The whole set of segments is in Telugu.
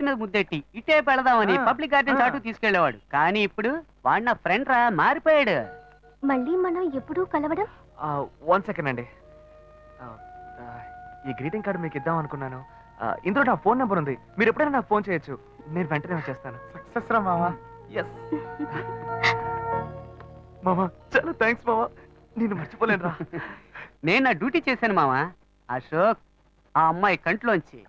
మీద ముద్దెట్టి ఇటే పెడదామని పబ్లిక్ గార్డెన్స్ అటు తీసుకెళ్లేవాడు. కానీ ఇప్పుడు వాడు నా ఫ్రెండ్ రా, మారిపోయాడు. మళ్ళీ మనం ఎప్పుడు కలవడం? 1 సెకండ్ అండి. ఈ గ్రీటింగ్ కార్డు మీకు ఇద్దాం అనుకున్నాను. ఇందులో నా ఫోన్ నెంబర్ ఉంది, మీరు ఎప్పుడైనా నాకు ఫోన్ చేయొచ్చు. నేను వెంటనే వచ్చేస్తాను. సక్సెస్ రా మామా. ఎస్ మామా, చాలా థ్యాంక్స్ మామా, నేను మర్చిపోలేను రా. నేను నా డ్యూటీ చేశాను మావా. అశోక్, ఆ అమ్మాయి కంట్లోంచి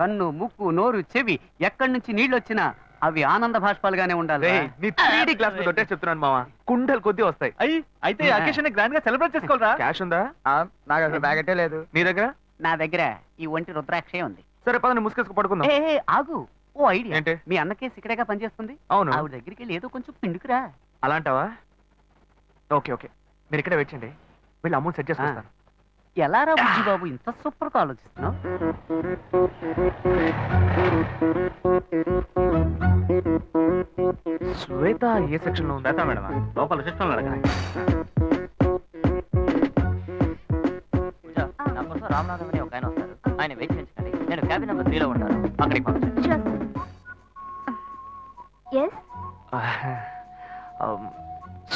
కన్ను, ముక్కు, నోరు, చెవి ఎక్కడి నుంచి నీళ్ళు వచ్చినా అవి ఆనంద భాష్పాలుగానే ఉండాలి. నీ 3D గ్లాస్ మీద కొట్టే చెప్తున్నాను మామా, కుండలు కొద్ది వస్తాయి. అయితే అకేషన్ గ్రాండ్ గా సెలబ్రేట్ చేసుకోవాలరా? క్యాష్ ఉందా? నాకు అసలు బ్యాగెటే లేదు. నీ దగ్గర? నా దగ్గర ఈ ఒంటి రుద్రాక్షే ఉంది. సరే పద, ముసుకేసుకు పడుకుందాం. ఆగు, ఓ ఐడియా. ఏంటి? మీ అన్నకే సిక్కడగా పనిచేస్తుంది. అవును. ఆవిడ దగ్గరికి వెళ్ళి ఏదో కొంచెం పిండుకురా. అలాంటావా? ఓకే ఓకే, మీరు ఇక్కడే వెయిట్ చేయండి, వీళ్ళు అమౌంట్ సెట్ చేసుకుంటాను. ఎలా రా బుజ్జి బాబు, ఇంత సూపర్ గా ఆలోచిస్తున్నావు? శ్వేత ఏ సెక్షన్ లో ఉందా? మేడం లోపల సిస్టమ్ రామనాథం అని ఒక ఆయన వస్తారు, ఆయన వెయిట్ చేయించండి. నేను క్యాబిన్ నెంబర్ 3లో ఉంటాను, అక్కడికి పంపించండి.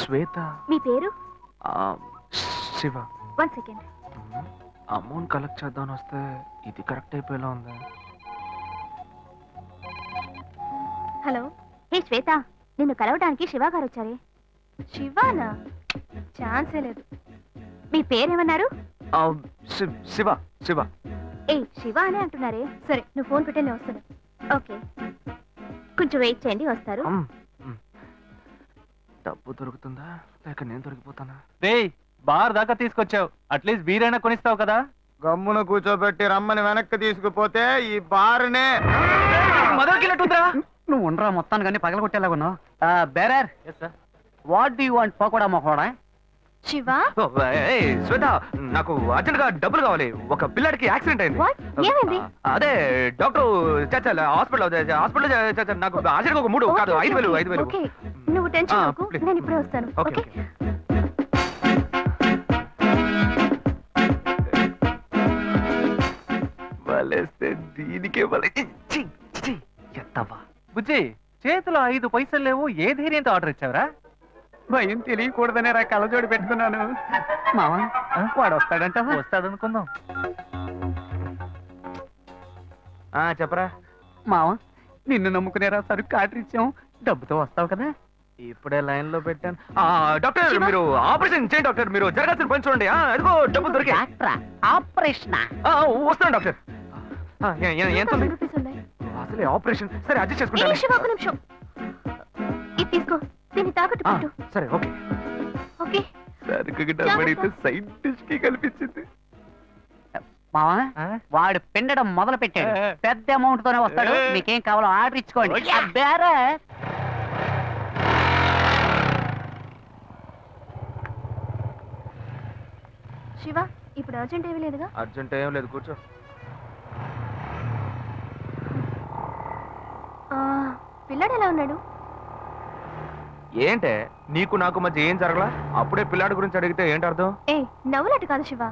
శ్వేత. మీ పేరు? శివ. 1 సెకండ్. అమౌంట్ కలెక్ట్ చేద్దామని వస్తే ఇది కరెక్ట్ అయిపోయేలా ఉంది. హలో, హే శ్వేత, నిన్ను కలవడానికి శివ గారు వచ్చారే. శివానా? ఛాన్సే లేదు. మీ పేరేమన్నారు? శివ. శివ. ఏ శివ అనే అంటున్నారే. సరే, నువ్వు ఫోన్ పెట్టే నేను వస్తాను. ఓకే, కొంచెం వెయిట్ చేయండి, వస్తారు. డబ్బు దొరుకుతుందా లేక నేను దొరికిపోతానా? రేయ్, బార్ దాకా తీసుకొచ్చావు, అట్లీస్ట్ బీరైనా కొనిస్తావు కదా. గమ్మున కూర్చోబెట్టి రమ్మని వెనక్కి తీసుకుపోతే ఈ బారునే మొదలుకినట్టుందిరా. నువ్వు ఉండరా, మొత్తాన్ని కానీ పగలగొట్టేలాగున్నావు. Bearer, what do you want? Pakoda మొకోడా? శివ, శ్వేత, నాకు అర్జెంట్ గా డబ్బులు కావాలి. ఒక పిల్లాడికి యాక్సిడెంట్ అయింది. ఏమైంది? అదే డాక్టర్ హాస్పిటల్ నాకు అర్జెంట్ ఒక 3 కాదు 5,000. ఓకే, నువ్వు టెన్షన్ అవ్వకు, నేను ఇప్పుడే వస్తాను. ఓకే. వలేస్తే దీనికే ఎత్తవా. బుజ్జి, చేతిలో 5 పైసలు లేవు, ఏ ధైర్యంతో ఆర్డర్ ఇచ్చావురా? భయం తెలియకూడదనే రా కళ్ళజోడి పెట్టుకున్నాను. మావా, వాడు వస్తాడంట. వస్తాడనుకుందాం. చెప్పరా మావా, నిన్ను నమ్ముకునేరా సరుకు ఆర్డర్ ఇచ్చాం, డబ్బుతో వస్తావు కదా. ఇప్పుడే లైన్ లో పెట్టాను. డాక్టర్, మీరు ఆపరేషన్ చేయండి డాక్టర్, మీరు జరగాల్సిన పని చూడండి. అదిగో డబ్బులు దొరికి. ఆపరేషన్ వస్తాను డాక్టర్. ఎంత ఉంది? 100 రూపీస్ ఉన్నాయి. అసలే ఆపరేషన్. సరే, అడ్జస్ట్ ఏ చేసుకుంటాను. శివ, ఒక నిమిషం. ఇది తీసుకో, దీన్ని తాకట్టు పెట్టు. సరే ఓకే. ఓకే. సరుకు డబ్బు అడిగితే సైడ్ డిష్ కి కల్పించింది. మావా, వాడు పిండడం మొదలు పెట్టాడు. పెద్ద అమౌంట్ తోనే వస్తాడు. మీకేం కావాలో ఆర్డర్ ఇచ్చుకోండి. బేరే శివ, ఇప్పుడు అర్జెంట్ ఏమీ లేదుగా? అర్జెంట్ ఏం లేదు, కూర్చో. పిల్లాడు ఎలా ఉన్నాడు? ఏంటే నీకు నాకు మధ్య ఏం జరగలా? అప్పుడే పిల్లాడి గురించి అడిగితే ఏంటి అర్థం? ఏ నవ్వులట్టు కాదు శివ,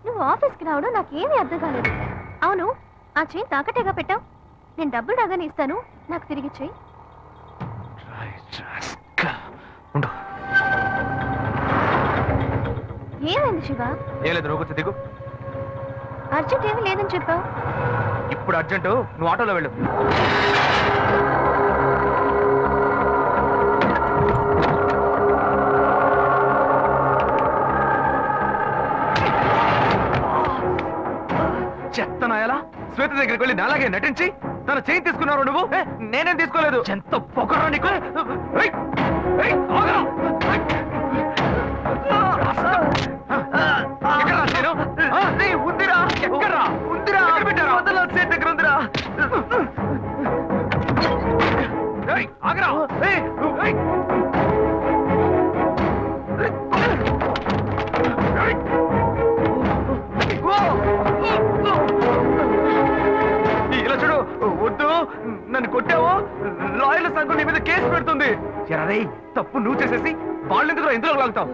నువ్వు ఆఫీస్కి రావడం నాకేమీ అర్థం కాలేదు. అవును, ఆ చెయ్యి తాకట్టేగా పెట్టావు. నేను డబ్బులు రాగానే ఇస్తాను, నాకు తిరిగి చెయ్యి. ఏమైంది శివ? ఏం లేదు, నువ్వు కూర్చో, దిగు. అర్జెంట్ ఏమీ లేదని చెప్పావు. ఇప్పుడు అర్జెంటు, నువ్వు ఆటోలో వెళ్ళు. చెత్తనాయలా, శ్వేత దగ్గరికి వెళ్ళి నాలాగే నటించి తన చేయి తీసుకున్నారు నువ్వు. నేనేం తీసుకోలేదు. ఎంత పొగరా నీకు. ఉందిరా, ఎక్కడ్రా? ఉందిరా, పెట్టారా? సేట్ దగ్గర ఉందిరా. ఆగరా. ఇలా చూడు, వద్దు, నన్ను కొట్టావు, లాయర్ల సంఘం నీ మీద కేసు పెడుతుంది. ఎరరే, తప్పు నువ్వు చేసేసి వాళ్ళు ఎందుకు ఇందులో లాగుతావు?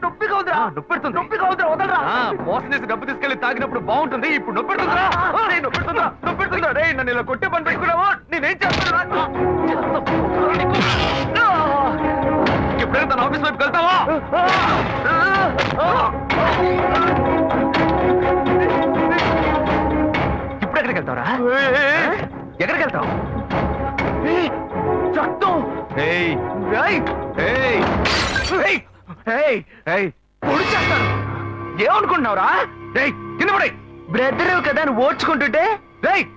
నొప్పిగా ఉందిరా. నొప్పిగా ఉందిరా, వదలరా. మోసం చేసి డబ్బు తీసుకెళ్లి తాగినప్పుడు బాగుంటుంది, ఇప్పుడు నొప్పి పెడుతుందిరా. నొప్పి పెడుతుందా రే? నన్ను ఇలా కొట్టే పని పెట్టుకున్నావా? నేనేం చేస్తాను? ఎప్పుడైనా తన ఆఫీస్ వైపు వెళ్తావా? ఇప్పుడు ఎక్కడికి వెళ్తావరా? ఎక్కడికి వెళ్తావు? రక్తం. పొడిచేస్తాను. ఏమనుకుంటున్నావురా? కింద పడి. బ్రదర్ కదా నువ్వు ఓడ్చుకుంటుంటే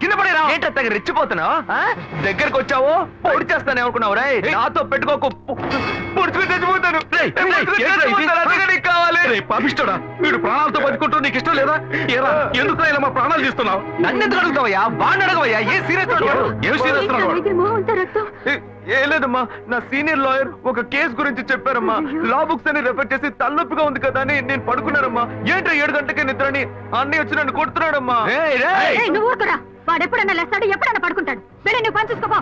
కింద పడి రా. ఏంట తగ్గ రెచ్చిపోతున్నావు? దగ్గరకు వచ్చావు పొడి చేస్తాను ఏమనుకున్నావు? రే నాతో పెట్టుకోకు, పొడుచుకుని తెచ్చిపోతాను. కావాలి పాపిస్తాడా? వీడు ప్రాణాలతో బతుకుంటూ నీకు ఇష్టం లేదా? ఎందుకు ఇలా మా ప్రాణాలు తీస్తున్నావు? నన్ను ఎందుకు అడుగుతావయ్యా? వాడిని అడగవయ్యా. ఏ సీరియస్ ఏ లేదమ్మా, నా సీనియర్ లాయర్ ఒక కేసు గురించి చెప్పారమ్మా. లా బుక్స్ అని రెఫర్ చేసి తలనొప్పిగా ఉంది కదా అని నేను పడుకున్నానమ్మా. ఏంటో 7 గంటలకి నిద్రని అన్నీ వచ్చి నన్ను కొడుతున్నాడమ్మా. వాడెప్పుడన్నా లేస్తాడు, ఎప్పుడన్నా పడుకుంటాడు. వెళ్ళి నువ్వు పని చూసుకోపో.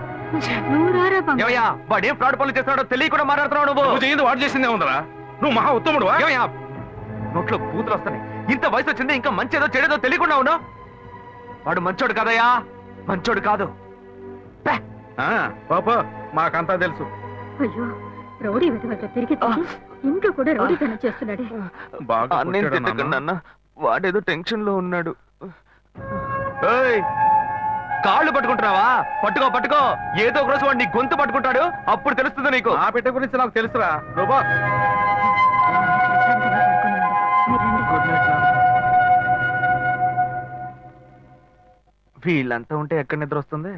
వాడు ఏం ఫ్రాడ్ పనులు చేస్తున్నాడో తెలియకుండా మాట్లాడుతున్నావు. నువ్వు చేయింది వాడు చేసిందే ఉందరా? నువ్వు మహా ఉత్తముడు. నోట్లో బూతులు వస్తాయి. ఇంత వయసు వచ్చింది, ఇంకా మంచిదో చెడేదో తెలియకుండా ఉన్నావు. వాడు మంచోడు కదయ్యా, మంచోడు కాదు. పాపా మాకంతా తెలుసు. అయ్యో, రౌడీ విధవతో తిరిగి ఇంట్లో కూడా రౌడీతనం చేస్తున్నాడే. బాగా వాడేదో టెన్షన్ లో ఉన్నాడు. కాళ్ళు పట్టుకుంటున్నావా? పట్టుకో. ఏదో ఒక రోజు వాడు నీ గొంతు పట్టుకుంటాడు, అప్పుడు తెలుస్తుంది నీకు. ఆ బిడ్డ గురించి నాకు తెలుసురా. వీళ్ళంతా ఉంటే ఎక్కడ నిద్ర వస్తుంది?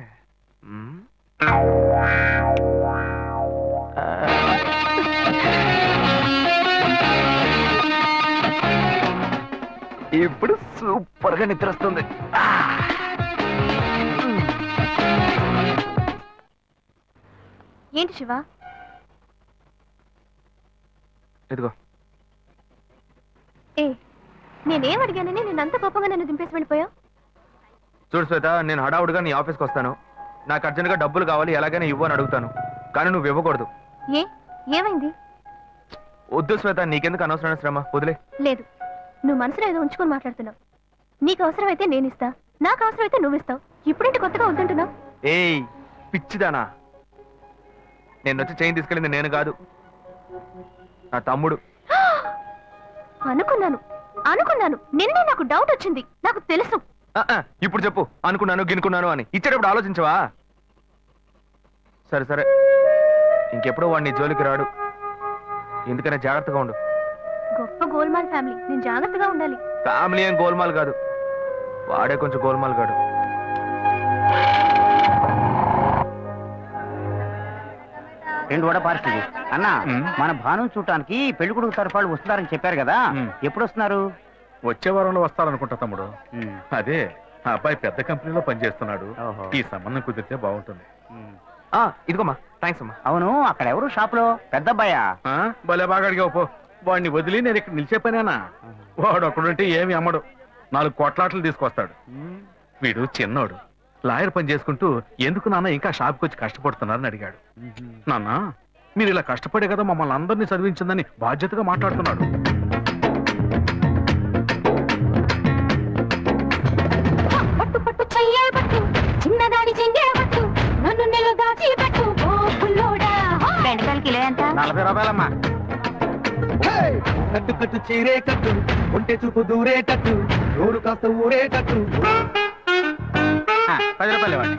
ఇప్పుడు సూపర్ గా నిద్ర వస్తుంది. ఏంటి శివ? ఇదిగో. ఏ, నేనేం అడిగానని నేనంత కోపంగా నన్ను దింపేసి వెళ్ళిపోయావు? చూడు శ్వేత, నేను హడావుడిగా నీ ఆఫీస్కి వస్తాను. నాకు అర్జెంట్గా డబ్బులు కావాలి, ఎలాగైనా ఇవ్వు అని అడుగుతాను. కానీ నువ్వు ఇవ్వకూడదు. ఏమైంది? వద్దు శ్వేత, నీకెందుకు అనవసరమైన శ్రమ, వదిలే. లేదు, నువ్వు మనసులో ఏదో ఉంచుకొని మాట్లాడుతున్నావు. నీకు అవసరమైతే నేను ఇస్తా, నాకు అవసరమైతే నువ్వు ఇస్తావు. ఇప్పుడేంటి కొత్తగా వద్దంటున్నావు? ఏయ్ పిచ్చిదానా, నేను వచ్చి చైన్ తీసుకెళ్ళింది నేను కాదు, నా తమ్ముడు. అనుకున్నాను నిన్నే నాకు డౌట్ వచ్చింది. నాకు తెలుసు. ఇప్పుడు చెప్పు, అనుకున్నాను గినుకున్నాను అని. ఇచ్చేటప్పుడు ఆలోచించవా? సరే సరే, ఇంకెప్పుడు వాడిని జోలికి రాడు. ఎందుకనే జాగ్రత్తగా ఉండు. గొప్ప గోల్మాల్ ఫ్యామిలీ, నేను జాగ్రత్తగా ఉండాలి. ఫ్యామిలీ ఏం గోల్మాల్ కాదు, వాడే కొంచెం గోల్మాల్ కాడు. రెండు వడ పార్సల్ అన్న. మన భాను చూడటానికి పెళ్లి కొడుకు తరఫు వాళ్ళు వస్తున్నారని చెప్పారు కదా, ఎప్పుడు వస్తున్నారు? వచ్చే వారంలో వస్తారనుకుంటా తమ్ముడు. అదే ఆ అబ్బాయి పెద్ద కంపెనీలో పనిచేస్తున్నాడు. ఈ సంబంధం కుదిరితే బాగుంటుంది. ఇదిగోమ్మా, థ్యాంక్స్ అమ్మా. అవును, అక్కడ ఎవరు షాప్ లో? పెద్ద అబ్బాయా? భలే బాగా అడిగావు పో. వాడిని వదిలి నేను ఇక్కడ నిలిచే పనేనా? వాడు ఒకడుంటే ఏమి అమ్మడు, 4 కోట్లాట్లు తీసుకొస్తాడు. వీడు చిన్నోడు, లాయర్ పని చేసుకుంటూ ఎందుకు నాన్న ఇంకా షాప్కి వచ్చి కష్టపడుతున్నారని అడిగాడు. నాన్న, మీరు ఇలా కష్టపడే కదా మమ్మల్ని అందరినీ చదివించిందని బాధ్యతగా మాట్లాడుతున్నాడు. చిన్నదాని చెంగేవట్టు నన్ను నిలదాచి పెట్టు. ఓ పుల్లోడా, బెండకాయలు కిలో ఎంత? 40 రూపాయలమ్మా. కట్టు కట్టు చీరే కట్టు, ఒంటె చూపు దూరే కట్టు, నోరు కాస్త ఊరే కట్టు. 10 రూపాయలు ఇవ్వండి.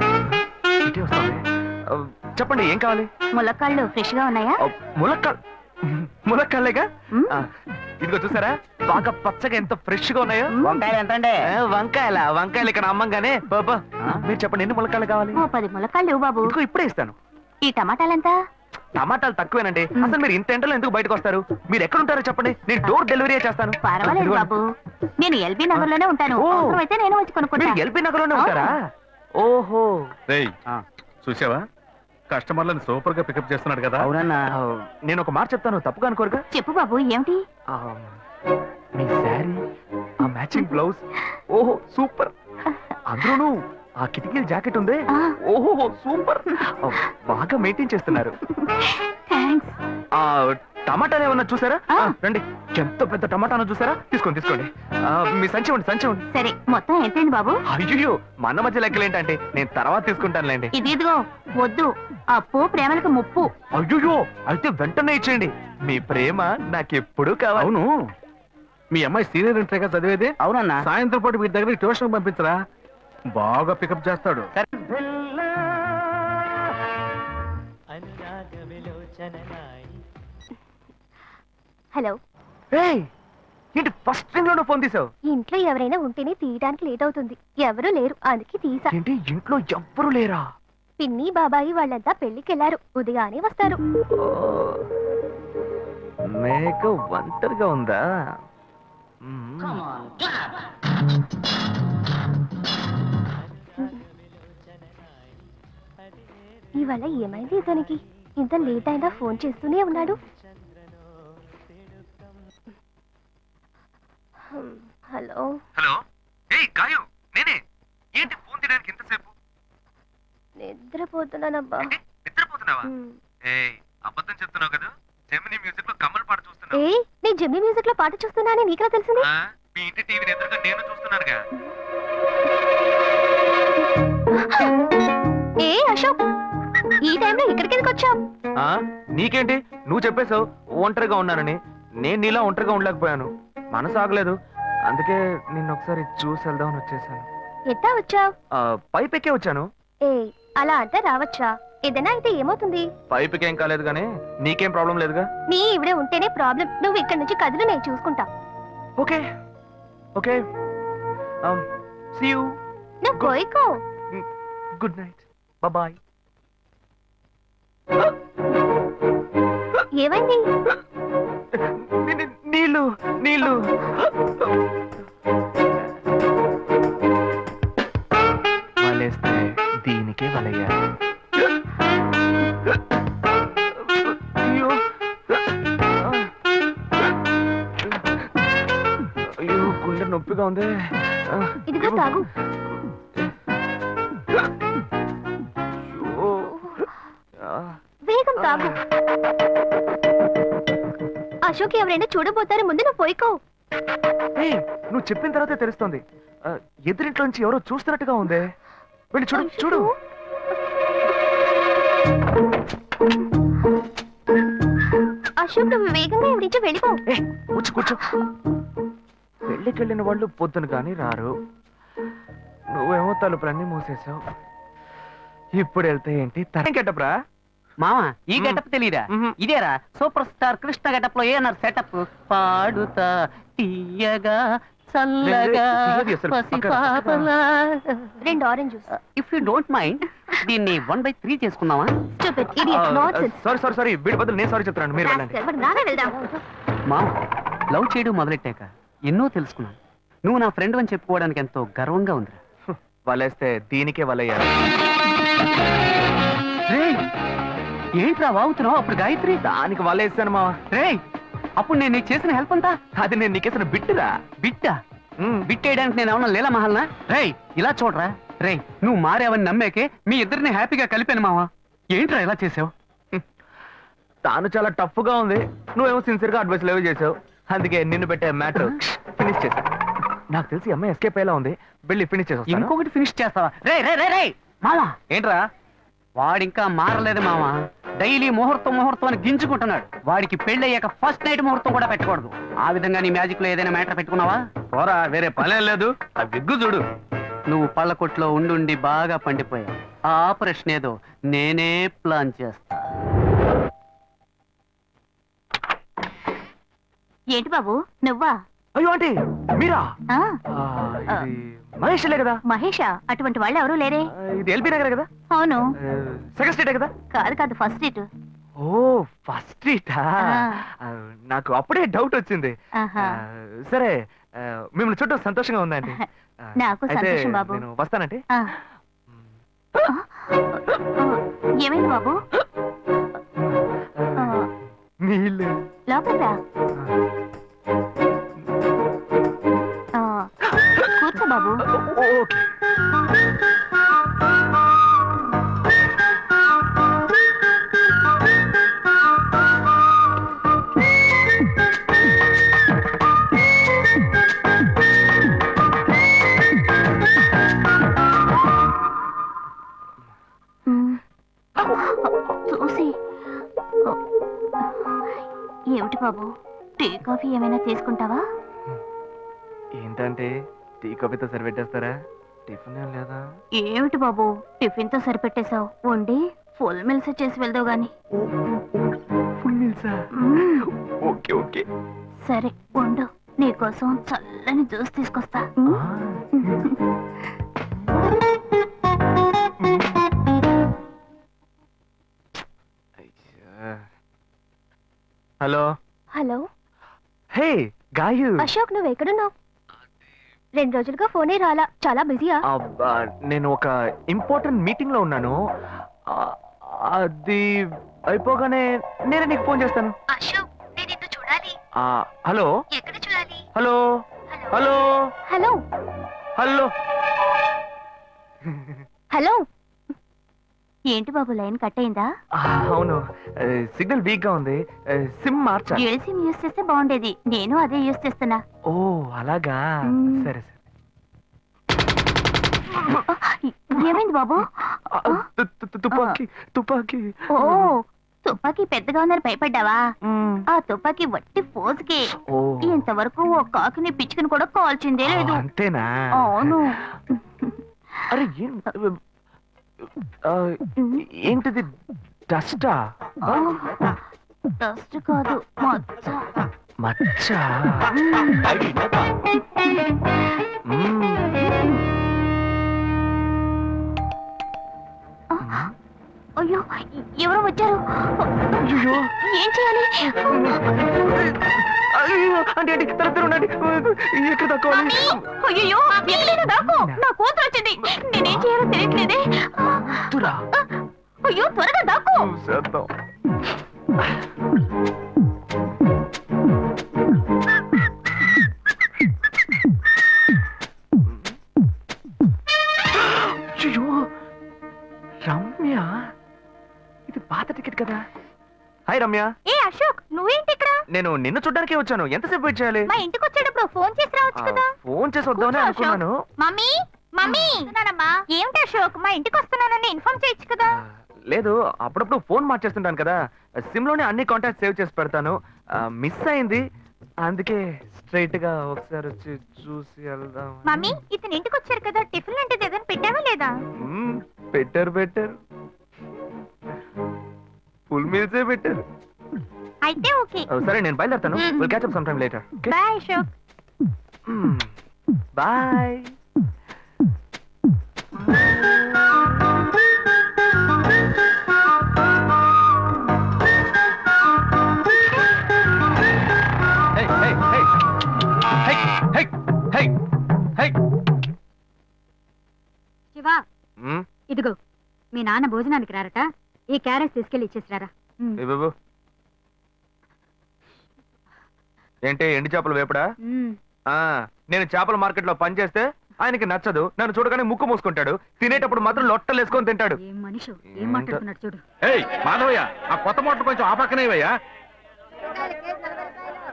చెప్పండి, ఏం కావాలి? ములక్కాళ్ళు ఫ్రెష్ గా ఉన్నాయా? ములక్కాళ్ళేగా. ఇదిగో చూసారా, బాగా పచ్చగా ఎంత ఫ్రెష్ గా ఉన్నాయో. వంకాయలు ఎంత అండి? వంకాయలు ఇక్కడ అమ్మంగానే. బాబా, మీరు చెప్పండి, ఎన్ని ములక్కాళ్ళు కావాలి? 10 ములక్కాళ్ళు బాబు. ఇదిగో ఇప్పుడే ఇస్తాను. ఈ టమాటాలు ఎంత? టమాటాలు తక్కువేనండి. అసలు మీరు ఇంత ఎండలో ఎందుకు బయటకు వస్తారు? మీరు ఎక్కడ ఉంటారో చెప్పండి, నేను డోర్ డెలివరీ చేస్తాను. పర్వాలేదు బాబు, నేను ఎల్బీ నగర్ లోనే ఉంటాను. అయితే నేను వచ్చి కొనుక్కుంటా. ఎల్బీ నగర్ లోనే ఉంటారా? ఓహో. చూసావా, కస్టమర్లను సూపర్ గా పికప్ చేస్తున్నాడు కదా. అవునన్నా. నేను ఒక మాట చెప్తాను, తప్పుగా అనుకోరుగా? చెప్పు బాబు, ఏమిటి? మీ శారీ, ఆ మ్యాచింగ్ బ్లౌజ్, ఓహో సూపర్. అందులోనూ ఆ కిటికీల జాకెట్ ఉంది, ఓహో సూపర్. బాగా మెయింటైన్ చేస్తున్నారు. టమాటాలు ఏమన్నా చూసారా రండి, ఎంత పెద్ద టమాటాను చూసారా? తీసుకోండి తీసుకోండి. మీ సంచి ఇవ్వండి, సంచి ఇవ్వండి. సరే మొత్తం ఎంతైంది బాబు? అయ్యో మన మధ్య లెక్కలేంటంటే నేను తర్వాత తీసుకుంటానులేండి. ఇదిగో వద్దు, అప్పు ప్రేమలకు ముప్పు. అయ్యో అయితే వెంటనే ఇచ్చేయండి, మీ ప్రేమ నాకెప్పుడు కావాలి. అవును, మీ అమ్మాయి సీనియర్ ఇంటర్గా చదివేది? అవునన్నా. సాయంత్రం పాటు వీటి దగ్గర ట్యూషన్ పంపించరా, బాగా పికప్ చేస్తాడు. హలో, ఏంటి ఫస్ట్ రింగ్ లోనే ఫోన్ తీసావు? ఇంట్లో ఎవరైనా ఉంటేనే తీయడానికి లేట్ అవుతుంది. ఎవరూ లేరు, అందుకే తీసా. ఏంటి ఇంట్లో ఎవ్వరు లేరా? పిన్ని బాబాయి వాళ్ళంతా పెళ్లికెళ్లారు, ఉదయానే వస్తారు. మేక ఒంటరిగా ఉందా? ఇవాళ ఏమైంది ఇతనికి? ఇంత లేట్ అయినా ఫోన్ చేస్తూనే ఉన్నాడు. హలో హలో, గాయు నేనే. ఏంటి ఫోన్ తీయడానికి ఎంతసేపు? నిద్రపోతున్నానబ్బా. నిద్రపోతున్నావా? అబద్ధం చెప్తున్నావు కదా, జెమిని మ్యూజిక్ లో కమల్ పాట చూస్తున్నావు. నేను జెమిని మ్యూజిక్ లో పాట చూస్తున్నానని నీకెలా తెలిసింది? మీ ఇంటి టీవీని ఎదురుగా నేను చూస్తున్నానుగా. అశోక్, ఈ టైంలో ఇక్కడికి ఎందుకు వచ్చావు? నీకేంటి, నువ్వు చెప్పేశావు ఒంటరిగా ఉన్నానని. నేను నీలా ఒంటరిగా ఉండలేకపోయాను, మనసు ఆగలేదు. అందుకే నిన్న ఒకసారి చూసి వెళ్దామని వచ్చేసాను. ఎట్టా వచ్చావు? పైపెక్కే వచ్చాను. అలా అంటే రావచ్చా? ఏదైనా అయితే ఏమవుతుంది? పైపుకేం కాలేదు కానీ నీకేం ప్రాబ్లం లేదుగా. నీ ఇవిడే ఉంటేనే ప్రాబ్లం. నువ్వు ఇక్కడి నుంచి కదులు, నేను చూసుకుంటా. Okay okay, see you. నువ్వు కోయికో. Good night, bye. ఏమైంది? నీళ్ళు నీళ్ళు. వలేస్తే దీనికే వలయ్యా. అయ్యో అయ్యో, గుండె నొప్పిగా ఉంది. ఇదిగో తాగు. వేగం తాగు. అశోక్ ఎవరైనా చూడబోతారు, ముందు నువ్వు పోయికో. నువ్వు చెప్పిన తర్వాతే తెలుస్తుంది. ఎదురింట్లో నుంచి ఎవరో చూస్తున్నట్టుగా ఉంది. వెళ్ళి చూడు చూడు. అశోక్, నువ్వు వేగంగా ఎవరి నుంచి వెళ్ళిపో. కూర్చో కూర్చో. పెళ్ళికెళ్ళిన వాళ్ళు పొద్దున కానీ రారు, నువ్వేమో తలుపులన్నీ మూసేసావు. ఇప్పుడు వెళ్తే ఏంటి గెటప్రా? మామా ఈ గెటప్ తెలీదా? ఇదేరా సూపర్ స్టార్ కృష్ణ గెటప్ లో ఏనారు సెటప్. పాడుతా తీయగా చల్లగా పసిపాపలా. 2 orange juice. If you don't mind దీన్ని 1/3 చేసుకుందామా? Stupid idiot, nonsense. సారీ వీడి బదులు నేను సారీ చెప్తాను, మీరు వెళ్ళండి. మరి నానే వెళ్దాం. మామ, లవ్ చేయడం మొదలెట్టాక ఎన్నో తెలుసుకున్నాను. నువ్వు నా ఫ్రెండ్ అని చెప్పుకోవడానికి ఎంతో గర్వంగా ఉంది. వలేస్తే దీనికే వలయ్యా. ఏంట్రా వాగుతున్నావు? అప్పుడు గాయత్రి దానికి వలేసాను మా. అప్పుడు నేను నీకు చేసిన హెల్ప్ అంతా అది నేను నీకేసిన బిట్టురా. బిట్టా? బిట్టేయడానికి నేను ఏమన్నా లీలా మహల్నా? ఇలా చూడరా నువ్వు మారేవని నమ్మేకే మీ ఇద్దరిని హ్యాపీగా కలిపాను మావా. ఏంట్రా ఇలా చేసావు? తాను చాలా టఫ్ గా ఉంది, నువ్వేమో సిన్సియర్ గా అడ్వైస్ లేవే చేసావు. అందుకే నిన్ను పెట్టే మ్యాటర్ ఫినిష్ చేశా. నాకు తెలిసి అమ్మాయి ఎస్కేప్ అయ్యేలా ఉంది, వెళ్ళి ఫినిష్ చేసా. ఇంకొకటి ఫినిష్ చేస్తావా? మావా ఏంట్రా? వాడింకా మారలేదు మావా. డైలీ ముహూర్తం ముహూర్తం అని గింజుకుంటున్నాడు. వాడికి పెళ్ళయ్యాక ఫస్ట్ నైట్ ముహూర్తం కూడా పెట్టకూడదు. ఆ విధంగా నీ మ్యాజిక్ లో ఏదైనా మ్యాటర్ పెట్టుకున్నావా? పోరా, వేరే పనేం లేదు. ఆ విగ్గు చూడు. నువ్వు పళ్ళ కొట్లో ఉండి బాగా పండిపోయావు. ఆ ఆపరేషన్ ఏదో నేనే ప్లాన్ చేస్తా. ఏంటి బాబు నువ్వా? అయ్యో ఆంటీ మీరా? మహేష్లే కదా? మహేషా? అటువంటి వాళ్ళు ఎవరూ లేరే. ఇది ఎల్బీ నగర్ కదా? అవును. సెకండ్ స్ట్రీట్ కదా? కాదు ఫస్ట్ స్ట్రీట్. ఓ ఫస్ట్ స్ట్రీటా? నాకు అప్పుడే డౌట్ వచ్చింది. సరే, మిమ్మల్ని చూడటం సంతోషంగా ఉందండి. నాకు సంతోషం బాబు. నేను వస్తానంటే. ఏమైంది బాబు? నీళ్ళు లోపల రా. కూర్చో బాబు. ఓకే. బాబు, టీ కాఫీ ఏమైనా తీసుకుంటావా? ఏంటంటే టీ కాఫీతో సరిపెట్టేస్తారా? టిఫిన్ ఏం లేదా? ఏమిటి బాబు, టిఫిన్ తో సరిపెట్టేశావు? వండి ఫుల్ మిల్స్ చేసి వెళ్దావు గాని. ఫుల్ మీల్సా? మ్మ్. Okay okay. సరే వండు, నీకోసం చల్లని జ్యూస్ తీసుకొస్తా. Hello. Hello hey Gayu. Ashok, నువ్వు ఎక్కడున్నావు? 2 రోజులుగా ఫోనే రాలా, చాలా బిజీయా? నేను ఒక ఇంపార్టెంట్ మీటింగ్ లో ఉన్నాను. ఆ, అది అయిపోగానే నేనే నీకు ఫోన్ చేస్తాను. అశోక్, నేను నిన్ను చూడాలి. హలో. ఎక్కడ చూడాలి? Hello. Hello. Hello hello. Hello. ఏంటి బాబు, లైన్ కట్ అయిందా? అవును, సిగ్నల్ వీక్ గా ఉంది. సిమ్ మార్చా. డ్యూయల్ సిమ్ యూస్ చేస్తే బాగుండేది, నేను అదే యూస్ చేస్తున్నా. ఓ అలాగా. మ్మ్. సరే సరే. ఏమైంది బాబు? తుపాకీ తుపాకీ. ఓ, తుపాకీ పెద్దగా ఉందని భయపడ్డావా? మ్మ్. ఆ తుపాకీ వట్టి పోజుకే. ఓ ఇంతవరకు ఓ కాకిని పిచ్చుకుని కూడా కాల్చిందే లేదు. అంతేనా? అవును. అరే ఏంటిది? డస్టా? డస్ట్ కాదు, మచ్చ. మచ్చ. అయ్యో, ఎవరో వచ్చారు. అయ్యో ఏం చేయాలి? అంటే తరతరు ఉండండి. ఎక్కడ తక్కువాలి? అయ్యో, ఎక్కడైనా దాక్కో, నా కూతురు వచ్చింది. నేనేం చేయాలో తెలియట్లేదే. అయ్యో, త్వరగా దాక్కో. చేద్దాం. అయ్యో రమ్య, ఇది పాత టికెట్ కదా. హాయ్ రమ్య. ఏ అశోక్, నువ్వేంటి ఇక్కడ? నేను నిన్ను చూడ్డానికే వచ్చాను. ఎంతసేపు వెయిట్ చేయాలి? మా ఇంటికి వచ్చేటప్పుడు ఫోన్ చేసి రావచ్చు కదా. ఫోన్ చేసి వద్దామని కూర్చో, అనుకున్నాను. మమ్మీ మమ్మీ, ఏమిటి అశోక్, మా ఇంటికి వస్తున్నానని ఇన్ఫార్మ్ చేయొచ్చు కదా. లేదు, అప్పుడప్పుడు ఫోన్ మార్చేస్తుంటాను కదా. సిమ్ లోనే అన్ని కాంటాక్ట్ సేవ్ చేసి పెడతాను. మిస్ అయింది, అందుకే స్ట్రైట్ గా ఒకసారి వచ్చి చూసి వెళ్దాం. మమ్మీ, ఇతను ఇంటికి వచ్చారు కదా, టిఫిన్ లాంటిది ఏదైనా పెట్టావా లేదా? Better better. ఫుల్ మీల్సే బెటర్. అయితే ఓకే. సరే నేను బయలుదేరుతాను. Will catch up some time later. Bye Ashok. Bye. Shiva, ఇదిగో మీ నాన్న భోజనానికి రారట, ఈ క్యారెట్ తీసుకెళ్లి ఇచ్చేసిరారా. బాబు ఏంటి ఎండి చేపలు వేపడా? నేను చేపల మార్కెట్ లో పనిచేస్తే ఆయనకి నచ్చదు. నన్ను చూడగానే ముక్కు మూసుకుంటాడు. తినేటప్పుడు మాత్రం లొట్టలు వేసుకొని తింటాడు. ఏం మనిషి, ఏం మాట్లాడుతున్నాడు చూడు. ఏయ్ మాధవయ్య, ఆ కొత్త మోటార్ కొంచెం ఆ పక్కనేవయ్యా.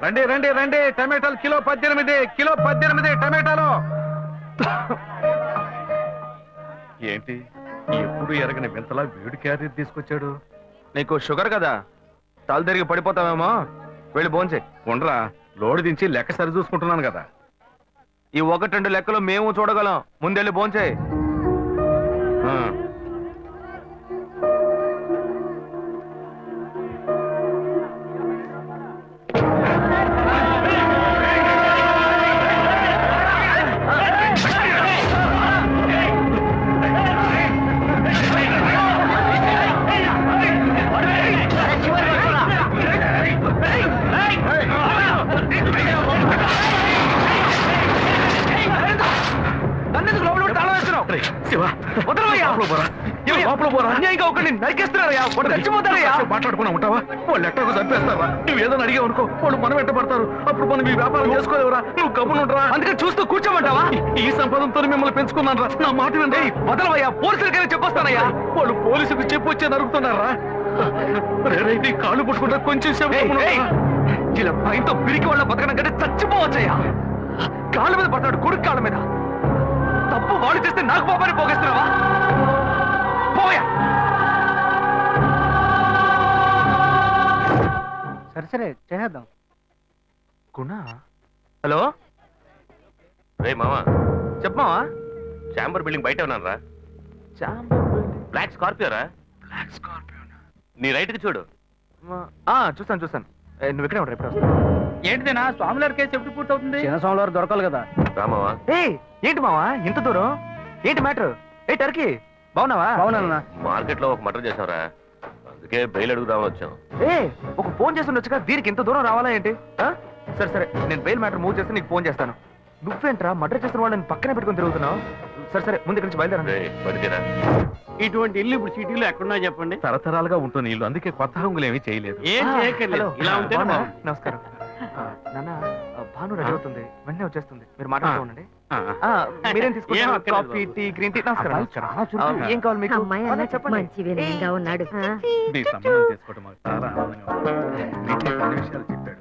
రండి రండి రండి, టమాటాలు కిలో 18, కిలో 18 టమాటాలు. ఏంటి ఎప్పుడు ఎరగని వింతలా వేడి క్యారీ తీసుకొచ్చాడు? నీకు షుగర్ కదా, తల తిరిగి పడిపోతావేమో. వెళ్ళి భోంచే. ఉండరా, లోడు దించి లెక్క సరి చూసుకుంటున్నాను కదా. ఈ 1-2 లెక్కలు మేము చూడగలం. ముందెళ్ళి భోంచే. మాట్లాడుకున్నా ఉంటావా? వాళ్ళు ఎట్టకు చంపేస్తారా? నువ్వు ఏదైనా అడిగావు అనుకో, వాళ్ళు మనం వెంట పడతారు. అప్పుడు మనం ఈ వ్యాపారం చేసుకోలేవరా? నువ్వు గమ్మునుంటరా. అందుకని చూస్తూ కూర్చోమంటావా? ఈ సంపదంతో మిమ్మల్ని పెంచుకున్నాను రా. నా మాట వినండి. వదలవయ్యా, పోలీసులకైనా చెప్పొస్తానయ్యా. వాళ్ళు పోలీసులకు చెప్పి వచ్చే నరుకుతున్నారా? నీ కాళ్ళు పుట్టుకుంటా కొంచెం సేపు. ఇలా భయంతో పిరికి వాళ్ళ బతకడం కంటే చచ్చిపోవచ్చయ్యా. కాళ్ళ మీద పడతాడు, కొడుకు కాళ్ళ మీద. తప్పు వాడు చేస్తే నాకు పాపాన్ని పోగేస్తున్నావా? పోయా. సరే సరే చేద్దాం. గుణ హలో రే మామా చెప్పమావా చాంబర్ బిల్డింగ్ బయట ఉన్నాను రా చాంబర్ బిల్డింగ్ బ్లాక్ స్కార్పియో రా బ్లాక్ స్కార్పియో నీ రైట్ కి చూడు చూస్తాను నువ్వు ఇక్కడే ఉంటా ఎప్పుడు వస్తావు ఏంటిదేనా స్వామివారి కేసు ఎప్పుడు పూర్తవుతుంది చిన్న స్వామివారు దొరకాలి కదా రామావా ఏంటి మావా ఇంత దూరం ఏంటి మ్యాటర్ టర్కీ బాగున్నావా అవునన్నా మార్కెట్ లో ఒక మర్డర్ చేసావురా అందుకే బెయిల్ అడుగుదామని వచ్చాం ఒక ఫోన్ చేస్తుండొచ్చుగా దీనికి ఇంత దూరం రావాలా ఏంటి సరే సరే నేను బెయిల్ మ్యాటర్ మూవ్ చేస్తే నీకు ఫోన్ చేస్తాను నువ్వేంట్రా మర్డర్ చేస్తున్న వాళ్ళని పక్కనే పెట్టుకుని తిరుగుతున్నావు సరే సరే ముందు ఇక్కడి నుంచి బయలుదేరండి రే పడితేరా ఇటువంటి ఇల్లు ఇప్పుడు సిటీలో ఎక్కడున్నా చెప్పండి తరతరాలుగా ఉంటుంది ఇల్లు, అందుకే కొత్త హంగులు ఏమీ చేయలేదు. ఏం చేయక్కర్లేదు ఇలా ఉంటే నమస్కారం నాన్న భాను రెడీ అవుతుంది వెంటనే వచ్చేస్తుంది మీరు మాట్లాడుతూ ఉండండి మీరేం ఏం తీసుకుంటారు అక్కర్లేదు కాఫీ టీ గ్రీన్ టీ నమస్కారం ఏం కావాలి మీకు చెప్పండి మంచి వినయంగా ఉన్నాడు మీ సంబంధం చేసుకోవడం మాకు చాలా ఆనందంగా ఉంది. మీకే కొన్ని విషయాలు చెప్పాడు.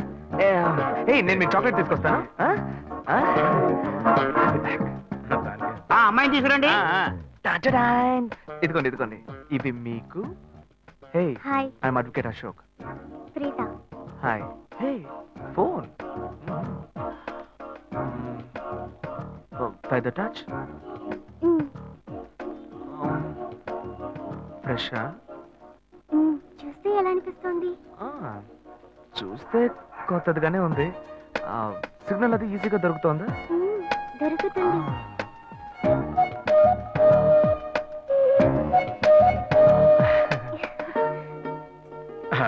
నేను మీ చాక్లెట్ తీసుకొస్తాను అమ్మాయిని తీసుకురండి ఇదిగోండి ఇదిగోండి ఇవి మీకు hey hi I'm advocate Ashok Preetha hi hey phone by the touch ఫ్రెషా చూస్తే ఎలా అనిపిస్తుంది చూస్తే కొత్తదిగానే ఉంది సిగ్నల్ అది ఈజీగా దొరుకుతోందా దొరుకుతుంది